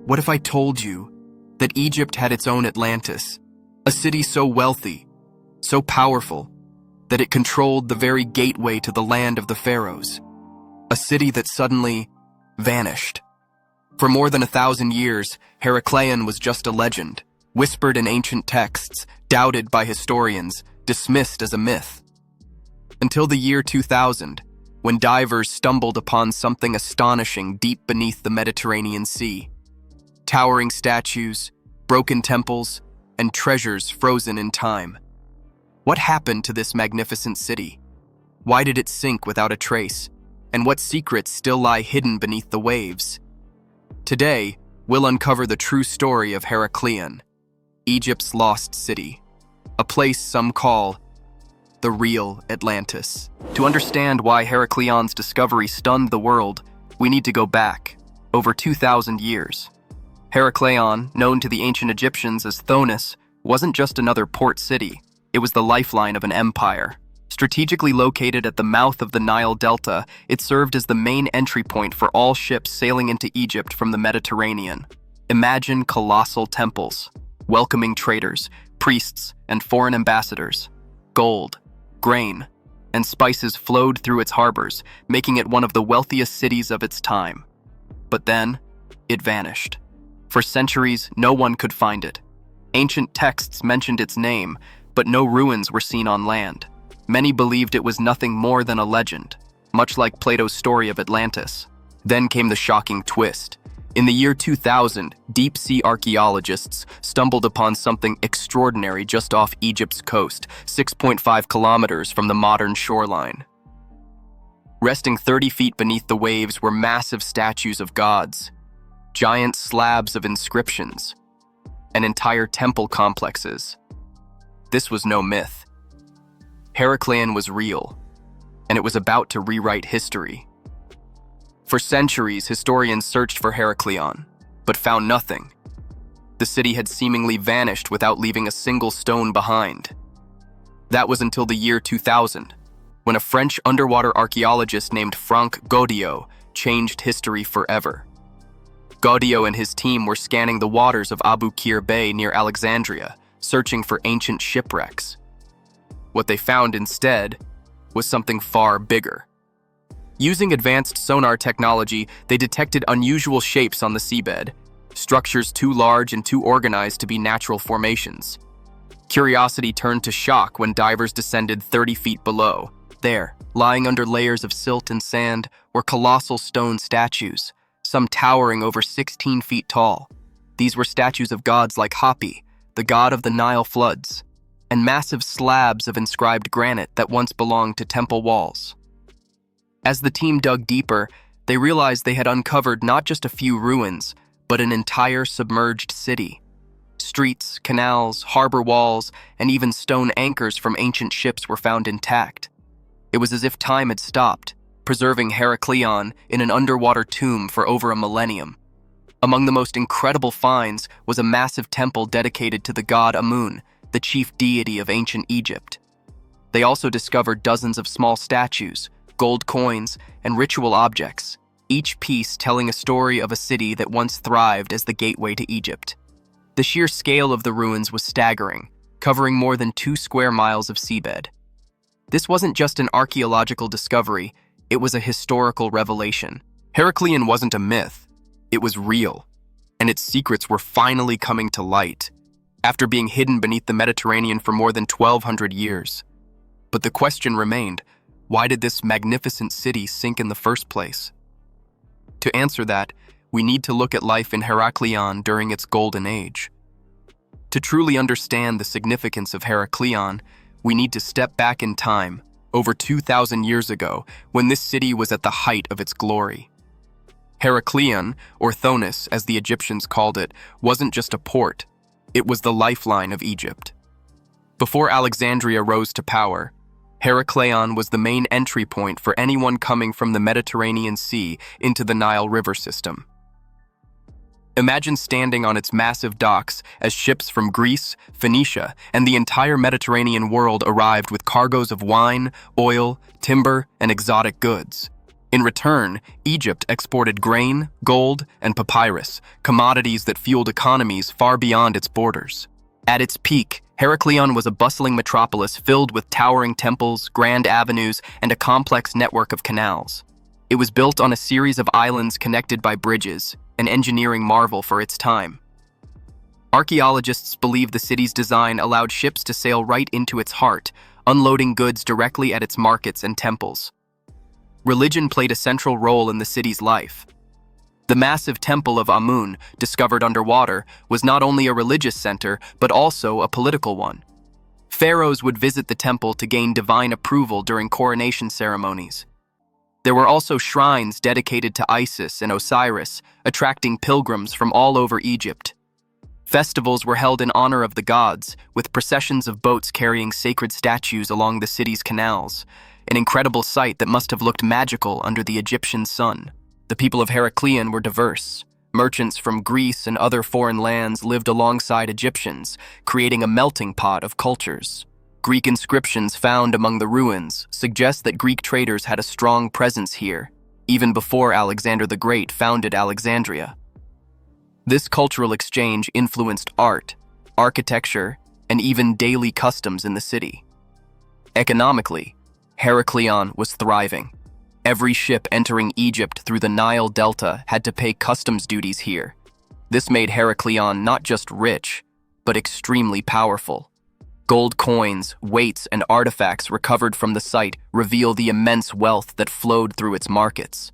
What if I told you that Egypt had its own Atlantis, a city so wealthy, so powerful, that it controlled the very gateway to the land of the pharaohs, a city that suddenly vanished? For more than 1,000 years, Heracleion was just a legend, whispered in ancient texts, doubted by historians, dismissed as a myth. Until the year 2000, when divers stumbled upon something astonishing deep beneath the Mediterranean Sea. Towering statues, broken temples, and treasures frozen in time. What happened to this magnificent city? Why did it sink without a trace? And what secrets still lie hidden beneath the waves? Today, we'll uncover the true story of Heracleion, Egypt's lost city, a place some call the real Atlantis. To understand why Heracleion's discovery stunned the world, we need to go back over 2,000 years. Heracleion, known to the ancient Egyptians as Thonis, wasn't just another port city. It was the lifeline of an empire. Strategically located at the mouth of the Nile Delta, it served as the main entry point for all ships sailing into Egypt from the Mediterranean. Imagine colossal temples, welcoming traders, priests, and foreign ambassadors. Gold, grain, and spices flowed through its harbors, making it one of the wealthiest cities of its time. But then, it vanished. For centuries, no one could find it. Ancient texts mentioned its name, but no ruins were seen on land. Many believed it was nothing more than a legend, much like Plato's story of Atlantis. Then came the shocking twist. In the year 2000, deep-sea archaeologists stumbled upon something extraordinary just off Egypt's coast, 6.5 kilometers from the modern shoreline. Resting 30 feet beneath the waves were massive statues of gods, giant slabs of inscriptions, and entire temple complexes. This was no myth. Heracleion was real, and it was about to rewrite history. For centuries, historians searched for Heracleion, but found nothing. The city had seemingly vanished without leaving a single stone behind. That was until the year 2000, when a French underwater archaeologist named Franck Gaudiot changed history forever. Gaudiot and his team were scanning the waters of Abu Qir Bay near Alexandria, searching for ancient shipwrecks. What they found instead was something far bigger. Using advanced sonar technology, they detected unusual shapes on the seabed, structures too large and too organized to be natural formations. Curiosity turned to shock when divers descended 30 feet below. There, lying under layers of silt and sand, were colossal stone statues, some towering over 16 feet tall. These were statues of gods like Hapi, the god of the Nile floods, and massive slabs of inscribed granite that once belonged to temple walls. As the team dug deeper, they realized they had uncovered not just a few ruins, but an entire submerged city. Streets, canals, harbor walls, and even stone anchors from ancient ships were found intact. It was as if time had stopped, preserving Heracleion in an underwater tomb for over a millennium. Among the most incredible finds was a massive temple dedicated to the god Amun, the chief deity of ancient Egypt. They also discovered dozens of small statues, gold coins, and ritual objects, each piece telling a story of a city that once thrived as the gateway to Egypt. The sheer scale of the ruins was staggering, covering more than 2 square miles of seabed. This wasn't just an archaeological discovery, it was a historical revelation. Heracleion wasn't a myth, it was real, and its secrets were finally coming to light, after being hidden beneath the Mediterranean for more than 1,200 years. But the question remained, why did this magnificent city sink in the first place? To answer that, we need to look at life in Heracleion during its golden age. To truly understand the significance of Heracleion, we need to step back in time, over 2,000 years ago, when this city was at the height of its glory. Heracleion, or Thonis as the Egyptians called it, wasn't just a port, it was the lifeline of Egypt. Before Alexandria rose to power, Heracleion was the main entry point for anyone coming from the Mediterranean Sea into the Nile River system. Imagine standing on its massive docks as ships from Greece, Phoenicia, and the entire Mediterranean world arrived with cargoes of wine, oil, timber, and exotic goods. In return, Egypt exported grain, gold, and papyrus, commodities that fueled economies far beyond its borders. At its peak, Heracleion was a bustling metropolis filled with towering temples, grand avenues, and a complex network of canals. It was built on a series of islands connected by bridges, an engineering marvel for its time. Archaeologists believe the city's design allowed ships to sail right into its heart, unloading goods directly at its markets and temples. Religion played a central role in the city's life. The massive Temple of Amun, discovered underwater, was not only a religious center, but also a political one. Pharaohs would visit the temple to gain divine approval during coronation ceremonies. There were also shrines dedicated to Isis and Osiris, attracting pilgrims from all over Egypt. Festivals were held in honor of the gods, with processions of boats carrying sacred statues along the city's canals, an incredible sight that must have looked magical under the Egyptian sun. The people of Heracleion were diverse. Merchants from Greece and other foreign lands lived alongside Egyptians, creating a melting pot of cultures. Greek inscriptions found among the ruins suggest that Greek traders had a strong presence here, even before Alexander the Great founded Alexandria. This cultural exchange influenced art, architecture, and even daily customs in the city. Economically, Heracleion was thriving. Every ship entering Egypt through the Nile Delta had to pay customs duties here. This made Heracleion not just rich, but extremely powerful. Gold coins, weights, and artifacts recovered from the site reveal the immense wealth that flowed through its markets.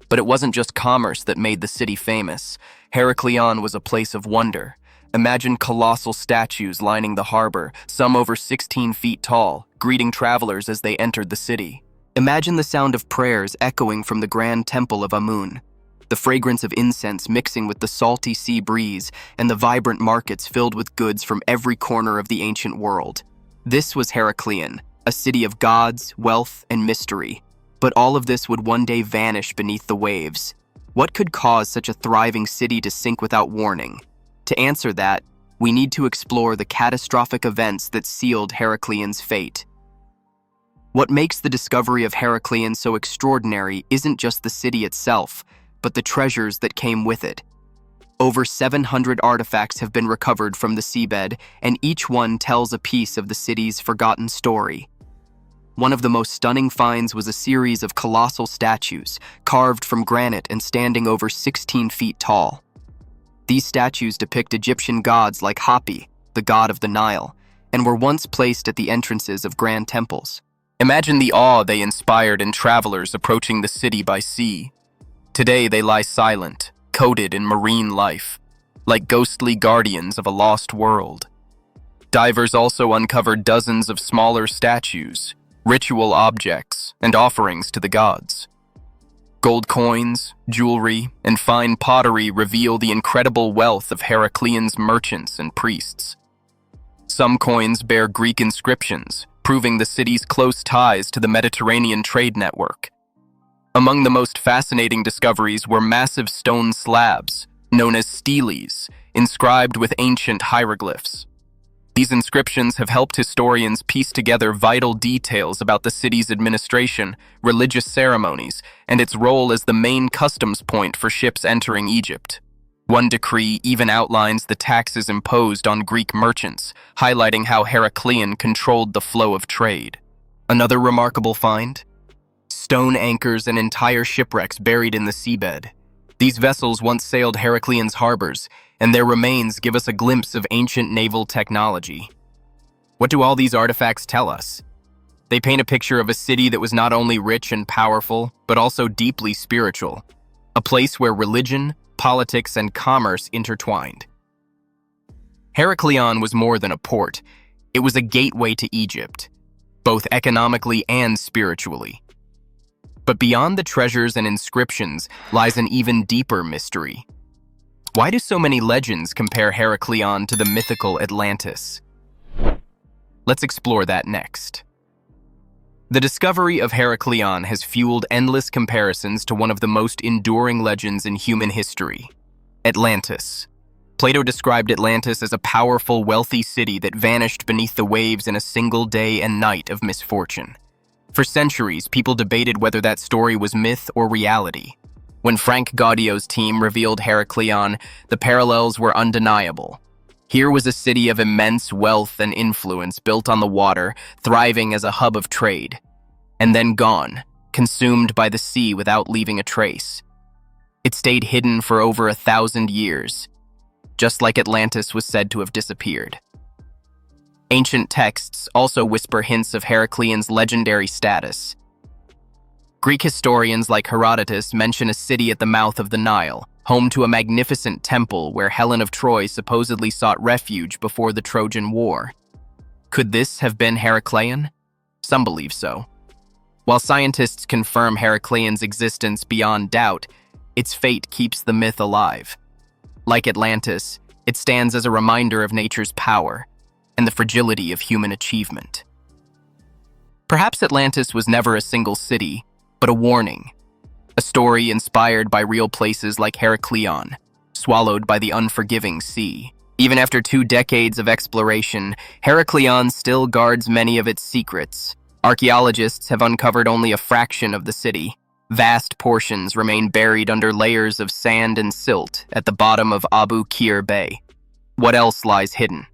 But it wasn't just commerce that made the city famous. Heracleion was a place of wonder. Imagine colossal statues lining the harbor, some over 16 feet tall, greeting travelers as they entered the city. Imagine the sound of prayers echoing from the grand temple of Amun, the fragrance of incense mixing with the salty sea breeze, and the vibrant markets filled with goods from every corner of the ancient world. This was Heracleion, a city of gods, wealth, and mystery. But all of this would one day vanish beneath the waves. What could cause such a thriving city to sink without warning? To answer that, we need to explore the catastrophic events that sealed Heracleion's fate. What makes the discovery of Heracleion so extraordinary isn't just the city itself, but the treasures that came with it. Over 700 artifacts have been recovered from the seabed, and each one tells a piece of the city's forgotten story. One of the most stunning finds was a series of colossal statues, carved from granite and standing over 16 feet tall. These statues depict Egyptian gods like Hapi, the god of the Nile, and were once placed at the entrances of grand temples. Imagine the awe they inspired in travelers approaching the city by sea. Today they lie silent, coated in marine life, like ghostly guardians of a lost world. Divers also uncovered dozens of smaller statues, ritual objects, and offerings to the gods. Gold coins, jewelry, and fine pottery reveal the incredible wealth of Heracleion's merchants and priests. Some coins bear Greek inscriptions, proving the city's close ties to the Mediterranean trade network. Among the most fascinating discoveries were massive stone slabs, known as steles, inscribed with ancient hieroglyphs. These inscriptions have helped historians piece together vital details about the city's administration, religious ceremonies, and its role as the main customs point for ships entering Egypt. One decree even outlines the taxes imposed on Greek merchants, highlighting how Heracleion controlled the flow of trade. Another remarkable find? Stone anchors and entire shipwrecks buried in the seabed. These vessels once sailed Heracleion's harbors, and their remains give us a glimpse of ancient naval technology. What do all these artifacts tell us? They paint a picture of a city that was not only rich and powerful, but also deeply spiritual, a place where religion, politics, and commerce intertwined. Heracleion was more than a port. It was a gateway to Egypt, both economically and spiritually. But beyond the treasures and inscriptions lies an even deeper mystery. Why do so many legends compare Heracleion to the mythical Atlantis? Let's explore that next. The discovery of Heracleion has fueled endless comparisons to one of the most enduring legends in human history, Atlantis. Plato described Atlantis as a powerful, wealthy city that vanished beneath the waves in a single day and night of misfortune. For centuries, people debated whether that story was myth or reality. When Frank Gaudio's team revealed Heracleion, the parallels were undeniable. Here was a city of immense wealth and influence built on the water, thriving as a hub of trade. And then gone, consumed by the sea without leaving a trace. It stayed hidden for over 1,000 years, just like Atlantis was said to have disappeared. Ancient texts also whisper hints of Heracleon's legendary status. Greek historians like Herodotus mention a city at the mouth of the Nile, home to a magnificent temple where Helen of Troy supposedly sought refuge before the Trojan War. Could this have been Heracleion? Some believe so. While scientists confirm Heracleon's existence beyond doubt, its fate keeps the myth alive. Like Atlantis, it stands as a reminder of nature's power and the fragility of human achievement. Perhaps Atlantis was never a single city, but a warning. A story inspired by real places like Heracleion, swallowed by the unforgiving sea. Even after 2 decades of exploration, Heracleion still guards many of its secrets. Archaeologists have uncovered only a fraction of the city. Vast portions remain buried under layers of sand and silt at the bottom of Abu Qir Bay. What else lies hidden?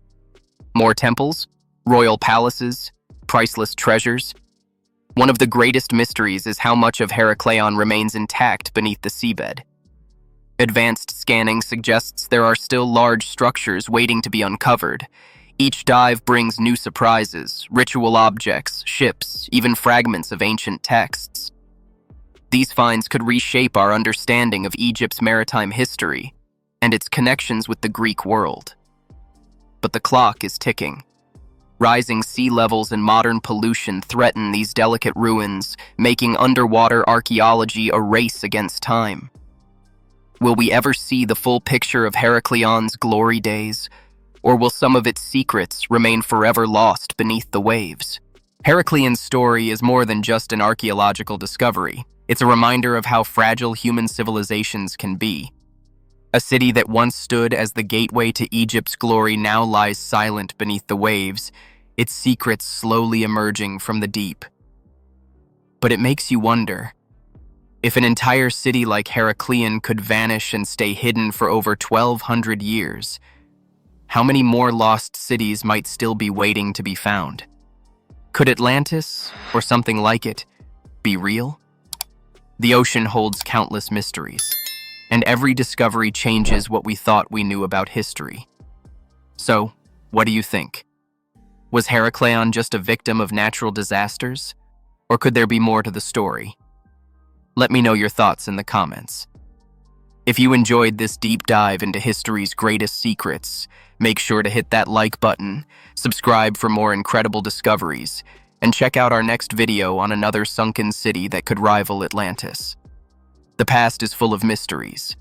More temples? Royal palaces? Priceless treasures? One of the greatest mysteries is how much of Heracleion remains intact beneath the seabed. Advanced scanning suggests there are still large structures waiting to be uncovered. Each dive brings new surprises, ritual objects, ships, even fragments of ancient texts. These finds could reshape our understanding of Egypt's maritime history and its connections with the Greek world. But the clock is ticking. Rising sea levels and modern pollution threaten these delicate ruins, making underwater archaeology a race against time. Will we ever see the full picture of Heracleon's glory days, or will some of its secrets remain forever lost beneath the waves? Heracleon's story is more than just an archaeological discovery. It's a reminder of how fragile human civilizations can be. A city that once stood as the gateway to Egypt's glory now lies silent beneath the waves, its secrets slowly emerging from the deep. But it makes you wonder, if an entire city like Heracleion could vanish and stay hidden for over 1,200 years, how many more lost cities might still be waiting to be found? Could Atlantis, or something like it, be real? The ocean holds countless mysteries, and every discovery changes what we thought we knew about history. So, what do you think? Was Heracleion just a victim of natural disasters? Or could there be more to the story? Let me know your thoughts in the comments. If you enjoyed this deep dive into history's greatest secrets, make sure to hit that like button, subscribe for more incredible discoveries, and check out our next video on another sunken city that could rival Atlantis. The past is full of mysteries,